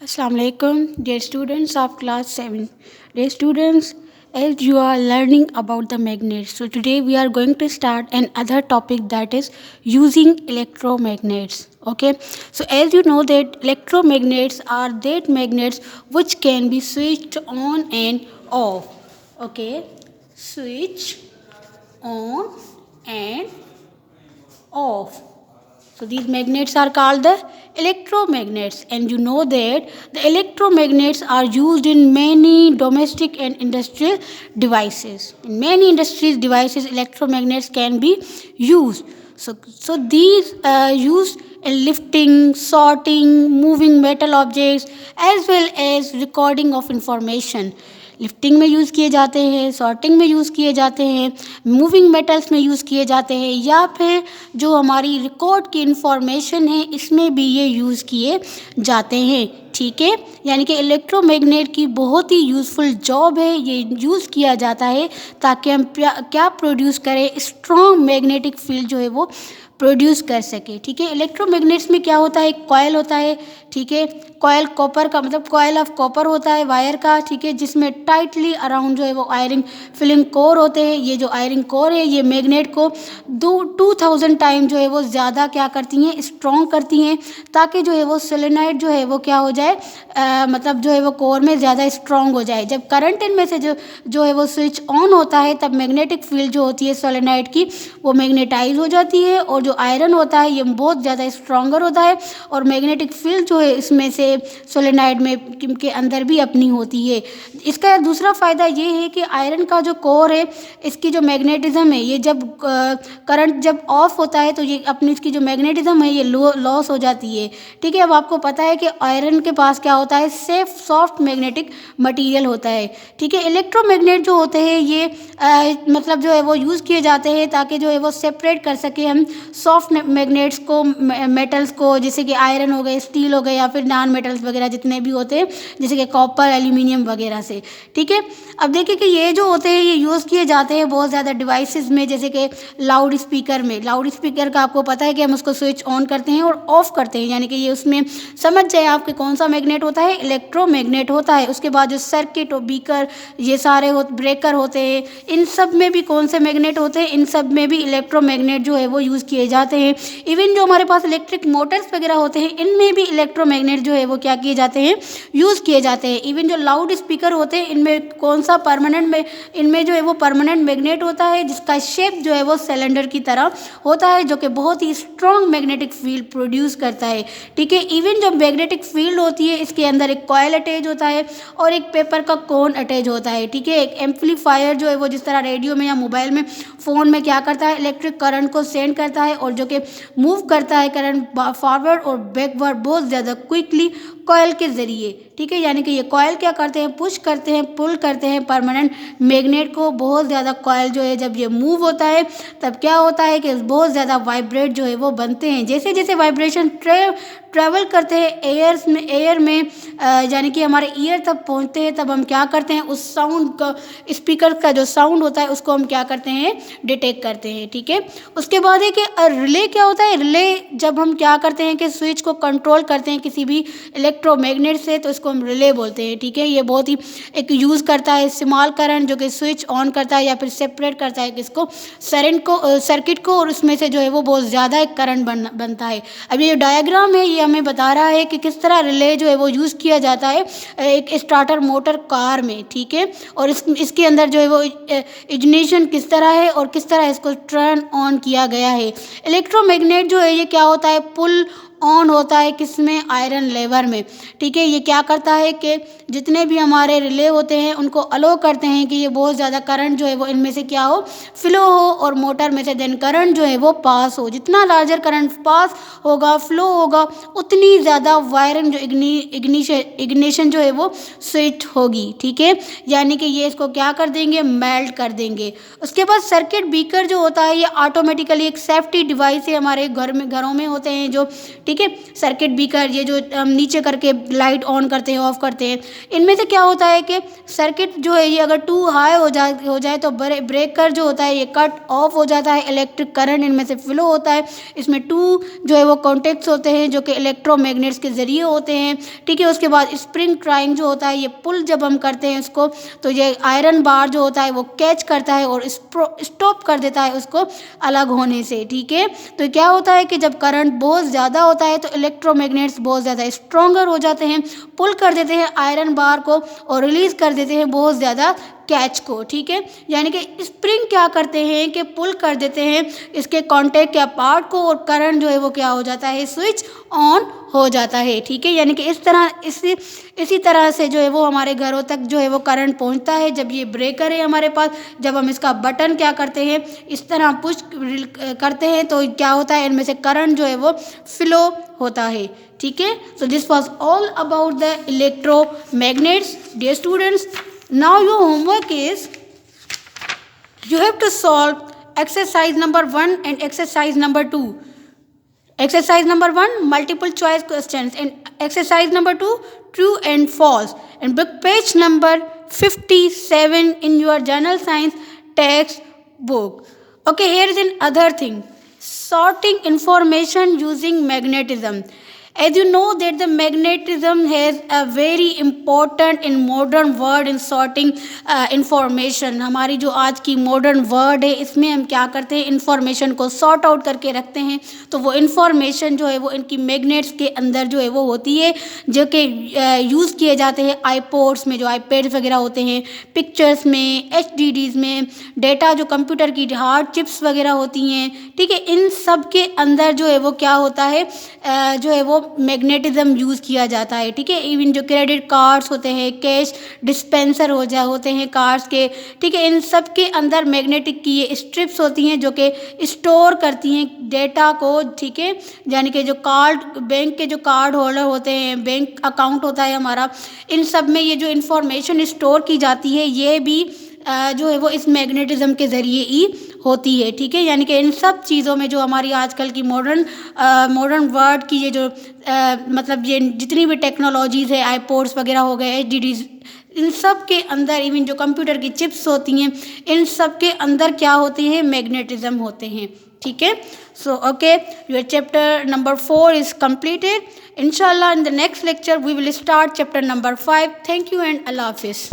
Assalamu alaikum, dear students of class 7. Dear students, as you are learning about the magnets, so today we are going to start another topic, that is using electromagnets. Okay, so as you know that electromagnets are that magnets which can be switched on and off. Okay, switch on and off. So these magnets are called the electromagnets, and you know that the electromagnets are used in many domestic and industrial devices. In many industries devices, electromagnets can be used. So these used in lifting, sorting, moving metal objects, as well as recording of information. Lifting में use किए जाते हैं, sorting में use किए जाते हैं, moving metals में use किए जाते हैं, या फिर जो हमारी रिकॉर्ड की इंफॉर्मेशन है इसमें भी ये यूज़ किए जाते हैं. ठीक है, यानी कि इलेक्ट्रोमैग्नेट की बहुत ही यूज़फुल जॉब है. ये यूज़ किया जाता है ताकि हम क्या प्रोड्यूस करें, स्ट्रॉन्ग मैग्नेटिक फील्ड जो है वो प्रोड्यूस कर सके. ठीक है, इलेक्ट्रोमैग्नेट्स में क्या होता है, कॉयल होता है. ठीक है, कॉयल कॉपर का मतलब कॉयल ऑफ कॉपर होता है वायर का. ठीक है, जिसमें टाइटली अराउंड जो है वो आयरन फिलिंग कोर होते हैं. ये जो आयरन कोर है ये मैग्नेट को 2000 टाइम जो है वो ज़्यादा क्या करती हैं, स्ट्रॉन्ग करती हैं, ताकि जो है वो सोलेनाइड जो है वो क्या हो जाए, मतलब जो है वो कोर में ज़्यादा स्ट्रॉन्ग हो जाए. जब करंट इनमें से जो है वो स्विच ऑन होता है तब मैग्नेटिक फील्ड जो होती है सोलेनाइड की वो मैग्नेटाइज हो जाती है, और जो आयरन होता है ये बहुत ज़्यादा स्ट्रॉन्गर होता है, और मैग्नेटिक फील्ड जो है इसमें से सोलेनाइड में के अंदर भी अपनी होती है. इसका दूसरा फ़ायदा ये है कि आयरन का जो कोर है इसकी जो मैग्नेटिज्म है, ये जब करंट जब ऑफ होता है तो ये अपनी इसकी जो मैग्नेटिज्म है ये लॉस हो जाती है. ठीक है, अब आपको पता है कि आयरन के पास क्या होता है, सेफ सॉफ्ट मैग्नेटिक मटीरियल होता है. ठीक है, इलेक्ट्रोमैग्नेट जो होते हैं ये मतलब जो है वो यूज़ किए जाते हैं ताकि जो है वो सेपरेट कर सके हम सॉफ्ट मैग्नेट्स को, मेटल्स को, जैसे कि आयरन हो गए, स्टील हो गए, या फिर नॉन मेटल्स वगैरह जितने भी होते हैं, जैसे कि कॉपर, एल्यूमिनियम वगैरह से. ठीक है, अब देखिए कि ये जो होते हैं ये यूज़ किए जाते हैं बहुत ज़्यादा डिवाइसेस में, जैसे कि लाउड स्पीकर में. लाउड स्पीकर का आपको पता है कि हम उसको स्विच ऑन करते हैं और ऑफ करते हैं, यानी कि ये उसमें समझ जाए आपके कौन सा मैग्नेट होता है, इलेक्ट्रोमैग्नेट होता है. उसके बाद जो सर्किट और बीकर ये सारे ब्रेकर होते हैं, इन सब में भी कौन से मैग्नेट होते हैं, इन सब में भी इलेक्ट्रोमैग्नेट जो है वो यूज़ किए जाते हैं. इवन जो हमारे पास इलेक्ट्रिक मोटर्स वगैरह होते हैं इनमें भी इलेक्ट्रोमैग्नेट जो है वो क्या किए जाते हैं, यूज़ किए जाते हैं. इवन जो लाउड स्पीकर होते हैं इनमें कौन सा परमानेंट में, इनमें जो है वो परमानेंट मैग्नेट होता है जिसका शेप जो है वो सिलेंडर की तरह होता है, जो कि बहुत ही स्ट्रॉन्ग मैग्नेटिक फील्ड प्रोड्यूस करता है. ठीक है, इवन जो मैग्नेटिक फील्ड होती है इसके अंदर एक कॉयल अटैच होता है और एक पेपर का कोन अटैच होता है. ठीक है, एक एम्पलीफायर जो है वो जिस तरह रेडियो में या मोबाइल में, फ़ोन में क्या करता है, इलेक्ट्रिक करंट को सेंड करता है, और जो कि मूव करता है करंट फॉरवर्ड और बैकवर्ड बहुत ज़्यादा क्विकली कॉयल के ज़रिए. ठीक है, यानी कि ये कॉयल क्या करते हैं, पुश करते हैं, पुल करते हैं परमानेंट मैग्नेट को. बहुत ज़्यादा कॉयल जो है जब ये मूव होता है तब क्या होता है कि बहुत ज़्यादा वाइब्रेट जो है वो बनते हैं. जैसे जैसे वाइब्रेशन ट्रैवल करते हैं एयर में यानी कि हमारे ईयर तक पहुंचते हैं, तब हम क्या करते हैं, उस साउंड का, स्पीकर का जो साउंड होता है उसको हम क्या करते हैं, डिटेक्ट करते हैं. ठीक है, उसके बाद है कि रिले क्या होता है. रिले जब हम क्या करते हैं कि स्विच को कंट्रोल करते हैं किसी भी इलेक्ट्रोमैग्नेट से तो इसको हम रिले बोलते हैं. ठीक है, ये बहुत ही एक यूज़ करता है स्मॉल करंट जो कि स्विच ऑन करता है या फिर सेपरेट करता है किसको, सर्किट को, और उसमें से जो है वो बहुत ज़्यादा एक करंट बनता है. अब ये डायग्राम है ये हमें बता रहा है कि किस तरह रिले जो है वो यूज़ किया जाता है एक स्टार्टर मोटर कार में. ठीक है, और इसके अंदर जो है वो इग्निशन किस तरह है और किस तरह इसको टर्न ऑन किया गया है. इलेक्ट्रोमैग्नेट जो है ये क्या होता है, पुल ऑन होता है किसमें, आयरन लेवर में. ठीक है, ये क्या करता है कि जितने भी हमारे रिले होते हैं उनको अलो करते हैं कि ये बहुत ज़्यादा करंट जो है वो इनमें से क्या हो, फ्लो हो, और मोटर में से देन करंट जो है वो पास हो. जितना लार्जर करंट पास होगा, फ्लो होगा, उतनी ज़्यादा वायरन जो इग्निशन जो है वो स्विच होगी. ठीक है, यानी कि ये इसको क्या कर देंगे, मेल्ट कर देंगे. उसके बाद सर्किट बीकर जो होता है ये ऑटोमेटिकली एक सेफ्टी डिवाइस है, हमारे घरों में होते हैं जो ठीक है। सर्किट ब्रेकर, ये जो हम नीचे करके लाइट ऑन करते हैं ऑफ करते हैं, इनमें से क्या होता है कि सर्किट जो है ये अगर टू हाई हो जाए तो ब्रेकर जो होता है ये कट ऑफ हो जाता है, इलेक्ट्रिक करंट इनमें से फ्लो होता है। इसमें टू जो है वो कॉन्टेक्ट्स होते हैं जो कि इलेक्ट्रोमैग्नेट्स के ज़रिए होते हैं, ठीक है। उसके बाद स्प्रिंग ट्राइंग जो होता है ये पुल जब हम करते हैं उसको, तो ये आयरन बार जो होता है वो कैच करता है और स्टॉप कर देता है उसको अलग होने से, ठीक है। तो क्या होता है कि जब करंट बहुत ज़्यादा होता है तो इलेक्ट्रोमैग्नेट्स बहुत ज़्यादा स्ट्रॉन्गर हो जाते हैं, पुल कर देते हैं आयरन बार को और रिलीज़ कर देते हैं बहुत ज़्यादा कैच को, ठीक है। यानी कि स्प्रिंग क्या करते हैं कि पुल कर देते हैं इसके कांटेक्ट या पार्ट को और करंट जो है वो क्या हो जाता है, स्विच ऑन हो जाता है, ठीक है। यानी कि इसी तरह से जो है वो हमारे घरों तक जो है वो करंट पहुंचता है। जब ये ब्रेकर है हमारे पास, जब हम इसका बटन क्या करते हैं इस तरह पुश करते हैं तो क्या होता है, इनमें से करंट जो है वो फ्लो होता है, ठीक है। So this was all about the electromagnets dear students. Now your homework is you have to solve exercise number 1 and exercise number 2. Exercise number 1 multiple choice questions and exercise number 2 true and false, and book page number 57 in your general science textbook. Okay, here is another thing, sorting information using magnetism. As you know that the magnetism has a very important in modern world in sorting information. हमारी जो आज की modern world है इसमें हम क्या करते हैं, information को sort out करके रखते हैं। तो वो information जो है वो इनकी magnets के अंदर जो है वो होती है, जो कि यूज़ किए जाते हैं iPods में, जो iPads वगैरह होते हैं, पिक्चर्स में, HDDs में, डेटा जो कंप्यूटर की हार्ड चिप्स वगैरह होती हैं, ठीक है। इन सब के अंदर जो है वो क्या होता है, जो है वो मैग्नेटिज्म यूज़ किया जाता है, ठीक है। इवन जो क्रेडिट कार्ड्स होते हैं, कैश डिस्पेंसर होते हैं कार्ड्स के, ठीक है, इन सब के अंदर मैग्नेटिक की ये स्ट्रिप्स होती हैं जो कि स्टोर करती हैं डेटा को, ठीक है। यानी कि जो कार्ड, बैंक के जो कार्ड होल्डर होते हैं, बैंक अकाउंट होता है हमारा, इन सब में ये जो इन्फॉर्मेशन स्टोर की जाती है ये भी जो है वो इस मैग्नेटिज्म के ज़रिए ही होती है, ठीक है। यानी कि इन सब चीज़ों में जो हमारी आजकल की मॉडर्न वर्ल्ड की ये जो मतलब ये जितनी भी टेक्नोलॉजीज़ है, iPods वगैरह हो गए, HDDs, इन सब के अंदर इवन जो कंप्यूटर की चिप्स होती हैं इन सब के अंदर क्या होते हैं, मैग्नेटिज्म होते हैं, ठीक है। So okay, your chapter number 4 is completed. Inshallah in the next lecture we will start chapter number 5. Thank you and Allah Hafiz.